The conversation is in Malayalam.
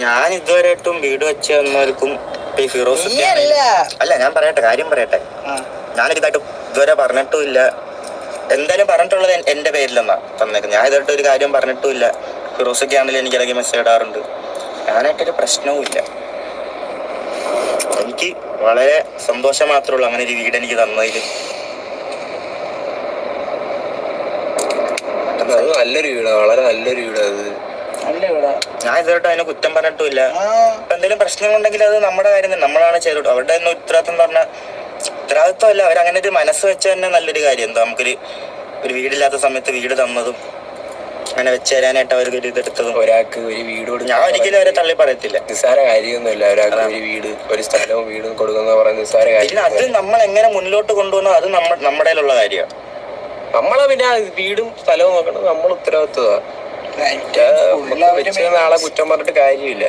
ഞാൻ ഇതുവരെയായിട്ടും വീട് വെച്ച് തന്നവർക്കും ഫിറോസ് അല്ല, ഞാൻ കാര്യം പറയട്ടെ. ഞാനിതായിട്ട് ഇതുവരെ പറഞ്ഞിട്ടും ഇല്ല. എന്തായാലും പറഞ്ഞിട്ടുള്ളത് എന്റെ പേരിലെന്നാ തന്നേക്കുന്നത്. ഞാൻ ഇതായിട്ട് ഒരു കാര്യം പറഞ്ഞിട്ടും ഇല്ല. ഫിറോസൊക്കെ ആണെങ്കിലും എനിക്കിടയ്ക്ക് മെസ്സേജ് ഇടാറുണ്ട്. ഞാനായിട്ടൊരു പ്രശ്നവും ഇല്ല. എനിക്ക് വളരെ സന്തോഷം മാത്രമേ ഉള്ളൂ അങ്ങനെ ഒരു വീട് എനിക്ക് തന്നതിൽ. നല്ലൊരു വീടാ, വളരെ നല്ലൊരു വീടാ അത്. ഞാൻ ഇതുവരെയായിട്ടും അതിനെ കുറ്റം പറഞ്ഞിട്ടുമില്ല. എന്തെങ്കിലും പ്രശ്നങ്ങളുണ്ടെങ്കിൽ അത് നമ്മുടെ കാര്യം തന്നെ, നമ്മളാണ് ചെയ്തോളൂ. അവരുടെ ഒന്നും ഉത്തരവാദിത്വം പറഞ്ഞാൽ ഉത്തരവാദിത്വമല്ല, അവരങ്ങനെ ഒരു മനസ്സ് വെച്ച തന്നെ നല്ലൊരു കാര്യം. എന്താ നമുക്കൊരു വീടില്ലാത്ത സമയത്ത് വീട് തന്നതും അങ്ങനെ വെച്ച് തരാനായിട്ട് അവർക്ക് ഒരു ഇതെടുത്തതും. ഒരാൾക്ക് ഒരു വീട് ഞാൻ ഒരിക്കലും അവരെ തള്ളി പറയത്തില്ല. നിസ്സാര കാര്യമൊന്നുമില്ല. ഒരാൾക്ക് ഒരു വീട്, ഒരു സ്ഥലവും വീടും കൊടുക്കുന്ന പറയുന്നത് നിസ്സാര കാര്യം. അത് നമ്മൾ എങ്ങനെ മുന്നോട്ട് കൊണ്ടുപോകുന്നത് അത് നമ്മുടെ ഉള്ള കാര്യമാണ്. നമ്മളെ പിന്നെ വീടും സ്ഥലവും നോക്കണം, നമ്മൾ ഉത്തരവാദിത്വമാണ്. നാളെ കുറ്റം പറഞ്ഞിട്ട് കാര്യമില്ല.